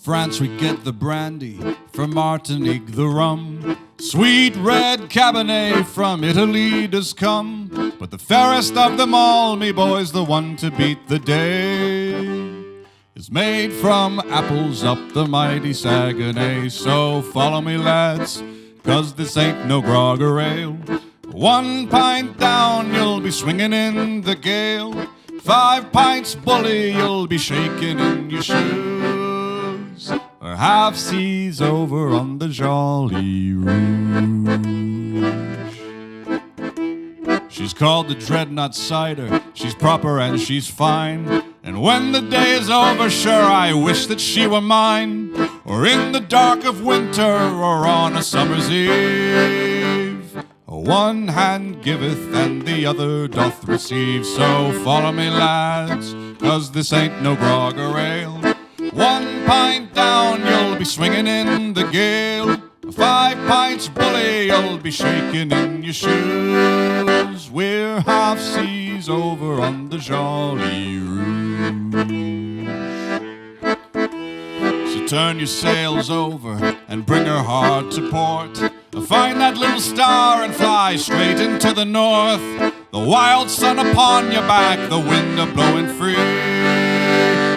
France we get the brandy, from Martinique the rum. Sweet red Cabernet from Italy does come. But the fairest of them all, me boys, the one to beat the day, is made from apples up the mighty Saguenay. So follow me, lads, 'cause this ain't no grog or ale. 1 pint down, you'll be swinging in the gale. 5 pints bully, you'll be shaking in your shoes. Or half seas over on the Joli Rouge. She's called the Dreadnought Cider. She's proper and she's fine. And when the day is over, sure, I wish that she were mine. Or in the dark of winter, or on a summer's eve. One hand giveth and the other doth receive. So follow me, lads, 'cause this ain't no grog or ale. 1 pint down, you'll be swinging in the gale. 5 pints bully, you'll be shaking in your shoes. We're half seas over on the Joli Rouge. So turn your sails over and bring her hard to port. Find that little star and fly straight into the north. The wild sun upon your back, the wind a-blowing free.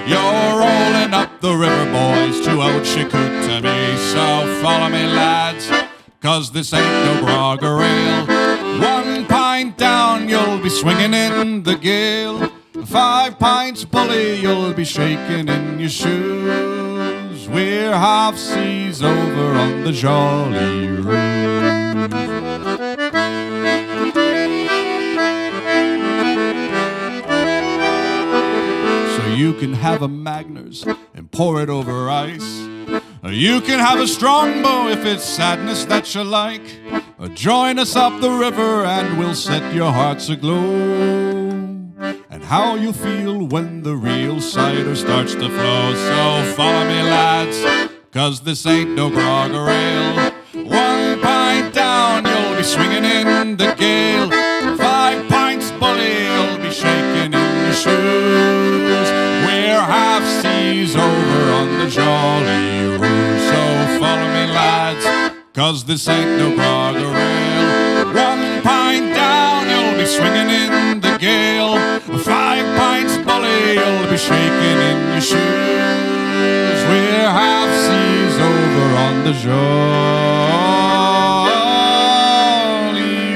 You're rolling up the river, boys, to Ochicoutimi. So follow me, lads, 'cause this ain't no grog or ale. 1 pint down, you'll be swinging in the gale. 5 pints bully, you'll be shaking in your shoes. We're half seas over on the Joli Rouge. So you can have a Magners and pour it over ice. You can have a Strongbow if it's sadness that you like. Join us up the river and we'll set your hearts aglow. And how you feel when the real cider starts to flow. So follow me, lads, 'cause this ain't no grog or ale. 1 pint down, you'll be swinging in the gale. 5 pints bully, you'll be shaking in your shoes. We're half seas over on the Joli Rouge. So follow me, lads, 'cause this ain't no grog or ale. 1 pint down, you'll be swinging in the gale. 5 pints bully, you'll be shaking in your shoes. We're half seas over on the Joli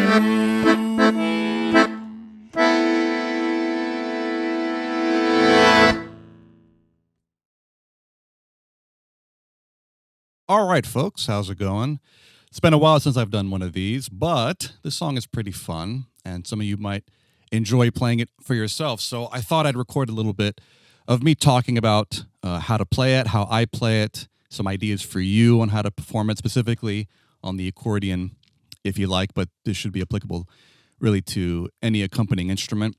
Rouge. All right, folks, how's it going? It's been a while since I've done one of these, but this song is pretty fun, and some of you might enjoy playing it for yourself. So I thought I'd record a little bit of me talking about how to play it, how I play it, some ideas for you on how to perform it, specifically on the accordion, if you like, but this should be applicable really to any accompanying instrument.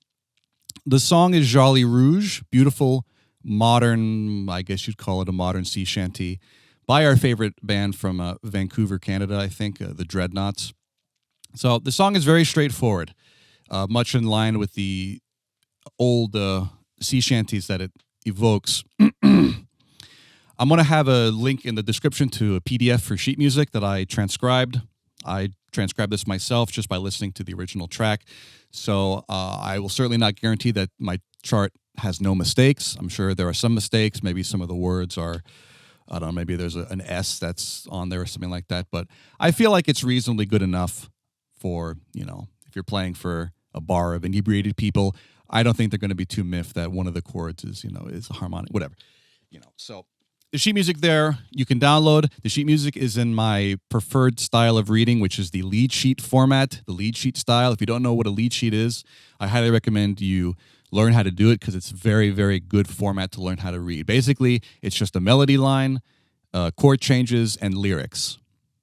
The song is Joli Rouge, beautiful, modern, I guess you'd call it a modern sea shanty, by our favorite band from Vancouver, Canada, I think, the Dreadnoughts. So the song is very straightforward, much in line with the old sea shanties that it evokes. I'm going to have a link in the description to a PDF for sheet music that I transcribed. I transcribed this myself just by listening to the original track. So I will certainly not guarantee that my chart has no mistakes. I'm sure there are some mistakes. Maybe some of the words are, I don't know, maybe there's an S that's on there or something like that. But I feel like it's reasonably good enough for, if you're playing for a bar of inebriated people. I don't think they're going to be too miffed that one of the chords is, is a harmonic, whatever. So the sheet music there, you can download. The sheet music is in my preferred style of reading, which is the lead sheet format, the lead sheet style. If you don't know what a lead sheet is, I highly recommend you learn how to do it because it's very, very good format to learn how to read. Basically, it's just a melody line, chord changes, and lyrics.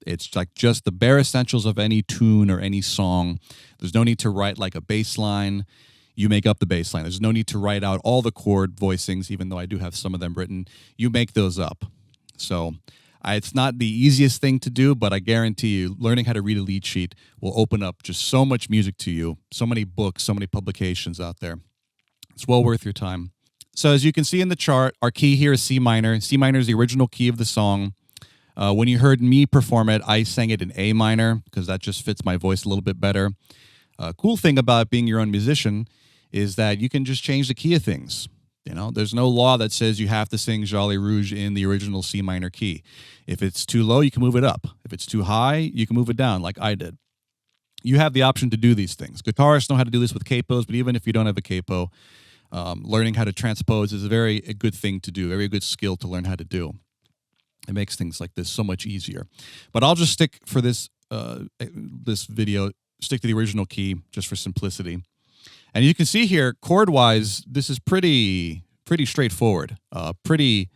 It's like just the bare essentials of any tune or any song. There's no need to write like a bass line. You make up the bass line. There's no need to write out all the chord voicings, even though I do have some of them written. You make those up. So it's not the easiest thing to do, but I guarantee you learning how to read a lead sheet will open up just so much music to you, so many books, so many publications out there. It's well worth your time. So as you can see in the chart, our key here is C minor. C minor is the original key of the song. When you heard me perform it, I sang it in A minor because that just fits my voice a little bit better. Cool thing about being your own musician is that you can just change the key of things. You know, there's no law that says you have to sing Joli Rouge in the original C minor key. If it's too low, you can move it up. If it's too high, you can move it down like I did. You have the option to do these things. Guitarists know how to do this with capos, but even if you don't have a capo, learning how to transpose is a good thing to do, a very good skill to learn how to do. It makes things like this so much easier. But I'll just stick for this video, stick to the original key just for simplicity. And you can see here, chord-wise, this is pretty straightforward, pretty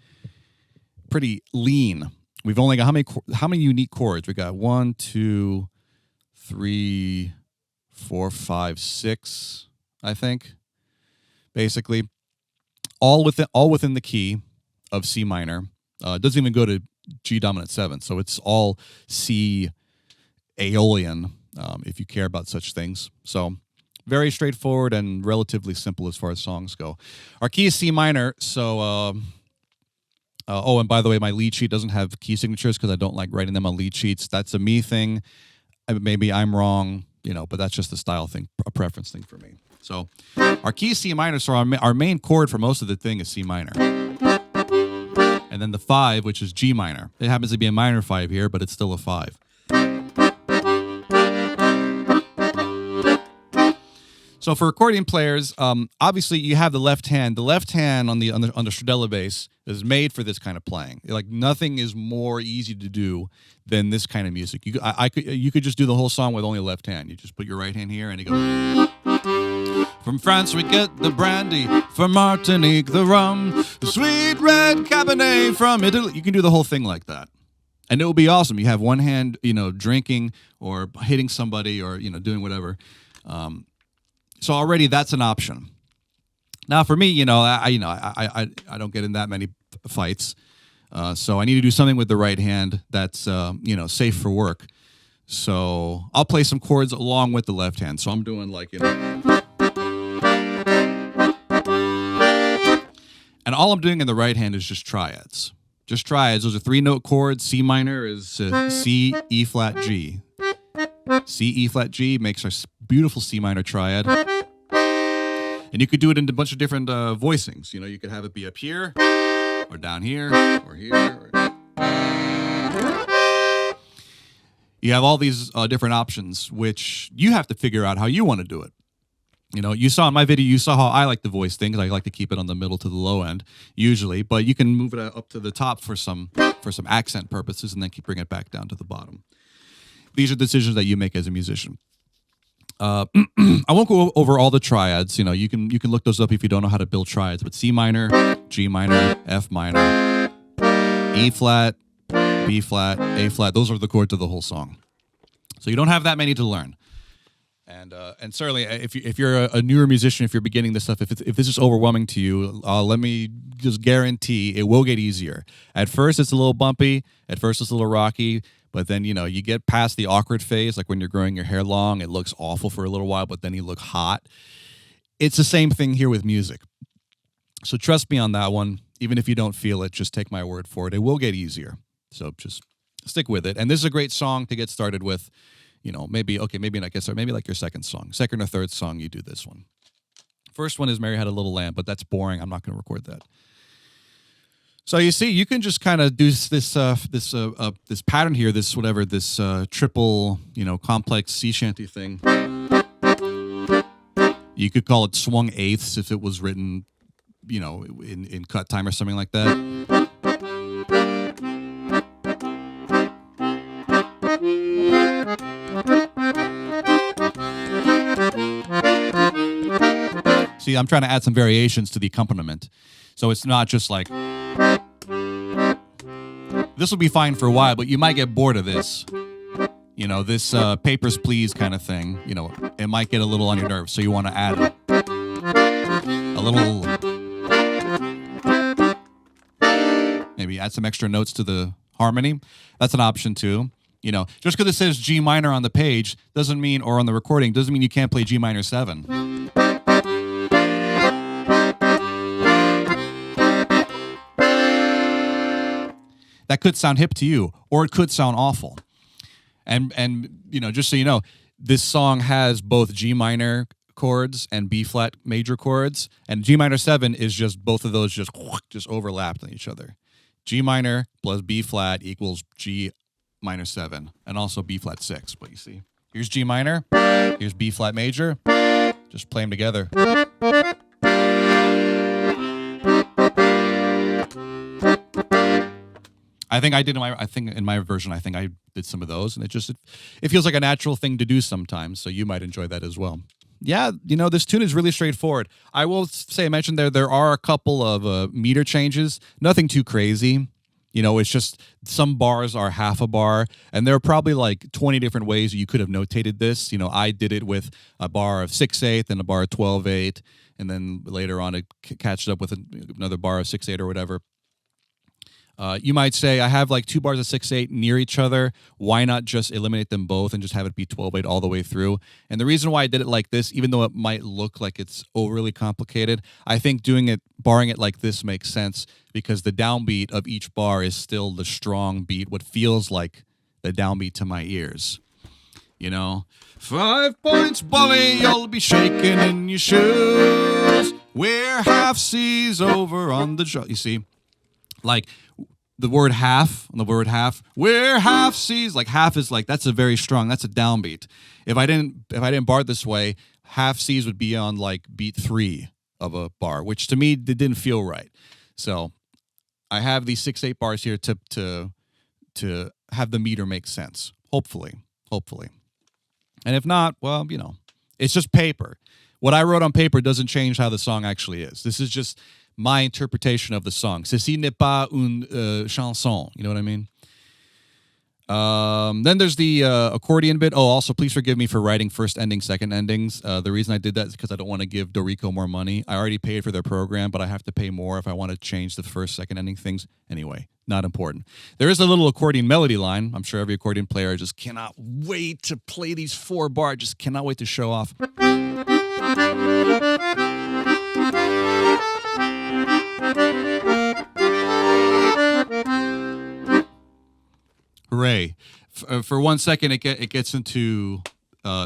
lean. We've only got how many unique chords? We got 1, 2, 3, 4, 5, 6, I think. Basically, all within the key of C minor. It doesn't even go to G dominant 7, so it's all C Aeolian, if you care about such things. So very straightforward and relatively simple as far as songs go. Our key is C minor, so oh, and by the way, my lead sheet doesn't have key signatures because I don't like writing them on lead sheets. That's a me thing. Maybe I'm wrong, but that's just a style thing, a preference thing for me. So our key is C minor, so our main chord for most of the thing is C minor. And then the 5, which is G minor. It happens to be a minor 5 here, but it's still a 5. So for accordion players, obviously you have the left hand. The left hand on the Stradella bass is made for this kind of playing. Like nothing is more easy to do than this kind of music. You could just do the whole song with only left hand. You just put your right hand here and you go. From France we get the brandy, from Martinique the rum, the sweet red Cabernet from Italy. You can do the whole thing like that. And it will be awesome. You have one hand, drinking or hitting somebody or, doing whatever. So already that's an option. Now for me, I don't get in that many fights. So I need to do something with the right hand that's, safe for work. So I'll play some chords along with the left hand. So I'm doing like, and all I'm doing in the right hand is just triads. Just triads. Those are 3-note chords. C minor is C, E flat, G. C, E flat, G makes our beautiful C minor triad. And you could do it in a bunch of different voicings. You could have it be up here, or down here, or here. You have all these different options, which you have to figure out how you want to do it. You saw in my video, you saw how I like to voice things. I like to keep it on the middle to the low end, usually. But you can move it up to the top for some accent purposes and then bring it back down to the bottom. These are decisions that you make as a musician. I won't go over all the triads. You can look those up if you don't know how to build triads. But C minor, G minor, F minor, E flat, B flat, A flat. Those are the chords of the whole song. So you don't have that many to learn. And certainly, if you're a newer musician, if you're beginning this stuff, if this is overwhelming to you, let me just guarantee it will get easier. At first, it's a little bumpy. At first, it's a little rocky. But then, you get past the awkward phase, like when you're growing your hair long, it looks awful for a little while, but then you look hot. It's the same thing here with music. So trust me on that one. Even if you don't feel it, just take my word for it. It will get easier. So just stick with it. And this is a great song to get started with. Maybe like your second or third song, you do this one. First one is Mary Had a Little Lamb, but that's boring. I'm not going to record that. So you see, you can just kind of do this pattern here, this triple, complex sea shanty thing. You could call it swung eighths if it was written, in cut time or something like that. See, I'm trying to add some variations to the accompaniment. So it's not just like... This will be fine for a while, but you might get bored of this. This papers, please kind of thing. It might get a little on your nerves, so you want to add a little... Maybe add some extra notes to the harmony. That's an option, too. Just because it says G minor on the page doesn't mean, or on the recording, doesn't mean you can't play G minor 7. that could sound hip to you, or it could sound awful. And just so you know, this song has both G minor chords and B flat major chords, and G minor 7 is just both of those just overlapped on each other. G minor plus B flat equals G minor 7, and also B flat 6. But you see, here's G minor, here's B flat major, just play them together. I think in my version, I did some of those, and it feels like a natural thing to do sometimes. So you might enjoy that as well. Yeah, this tune is really straightforward. I will say, I mentioned there are a couple of meter changes, nothing too crazy. It's just some bars are half a bar, and there are probably like 20 different ways you could have notated this. I did it with a bar of 6/8 and a bar of 12/8, and then later on it catched up with another bar of 6/8 or whatever. You might say, I have like 2 bars of 6/8 near each other. Why not just eliminate them both and just have it be 12/8 all the way through? And the reason why I did it like this, even though it might look like it's overly complicated, I think barring it like this makes sense, because the downbeat of each bar is still the strong beat, what feels like the downbeat to my ears. 5 points, bully, you'll be shaking in your shoes. We're half C's over on the You see? Like the word half, we're half C's. Like half is like, that's a very strong, that's a downbeat. If I didn't bar it this way, half C's would be on like beat 3 of a bar, which to me it didn't feel right. So I have these 6/8 bars here to have the meter make sense. Hopefully. And if not, well, it's just paper. What I wrote on paper doesn't change how the song actually is. This is just my interpretation of the song. Ceci n'est pas une chanson. You know what I mean? Then there's the accordion bit. Oh, also, please forgive me for writing first ending, second endings. The reason I did that is because I don't want to give Dorico more money. I already paid for their program, but I have to pay more if I want to change the first, second ending things. Anyway, not important. There is a little accordion melody line. I'm sure every accordion player just cannot wait to play these 4 bars. Just cannot wait to show off. Hooray. For 1 second, it gets into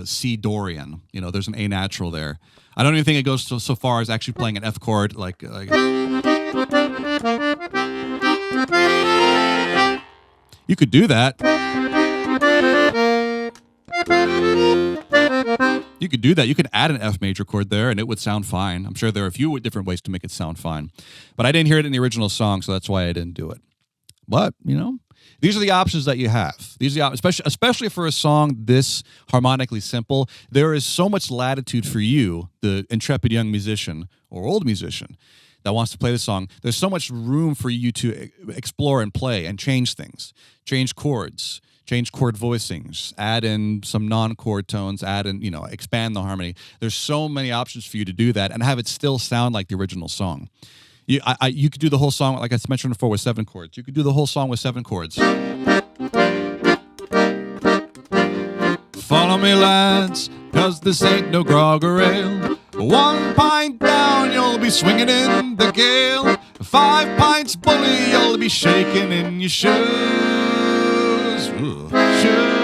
C Dorian. There's an A natural there. I don't even think it goes so far as actually playing an F chord. Like you could do that. You could add an F major chord there, and it would sound fine. I'm sure there are a few different ways to make it sound fine. But I didn't hear it in the original song, so that's why I didn't do it. But, these are the options that you have. These are especially for a song this harmonically simple. There is so much latitude for you, the intrepid young musician or old musician that wants to play the song. There's so much room for you to explore and play and change things, change chords, change chord voicings, add in some non-chord tones, expand the harmony. There's so many options for you to do that and have it still sound like the original song. You could do the whole song, like I mentioned before, with 7 chords. You could do the whole song with 7 chords. Follow me, lads, 'cause this ain't no grog or ale. 1 pint down, you'll be swinging in the gale. 5 pints, bully, you'll be shaking in your shoes. Ooh. Shoes.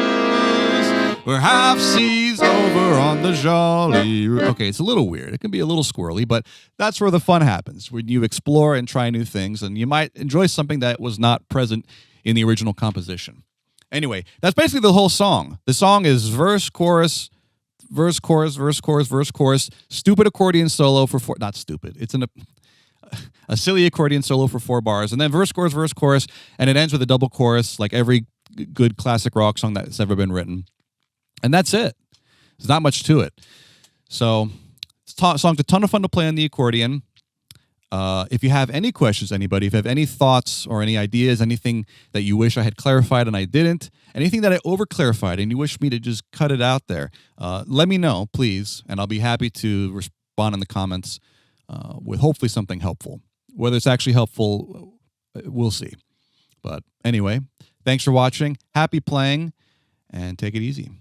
We're half C's over on the Joli Rouge. Okay, it's a little weird. It can be a little squirrely, but that's where the fun happens, when you explore and try new things, and you might enjoy something that was not present in the original composition. Anyway, that's basically the whole song. The song is verse, chorus, verse, chorus, verse, chorus, verse, chorus, stupid accordion solo for 4... Not stupid. It's a silly accordion solo for 4 bars, and then verse, chorus, and it ends with a double chorus, like every good classic rock song that's ever been written. And that's it. There's not much to it. So, song's a ton of fun to play on the accordion. If you have any questions, anybody, if you have any thoughts or any ideas, anything that you wish I had clarified and I didn't, anything that I over-clarified and you wish me to just cut it out there, let me know, please, and I'll be happy to respond in the comments with hopefully something helpful. Whether it's actually helpful, we'll see. But anyway, thanks for watching. Happy playing, and take it easy.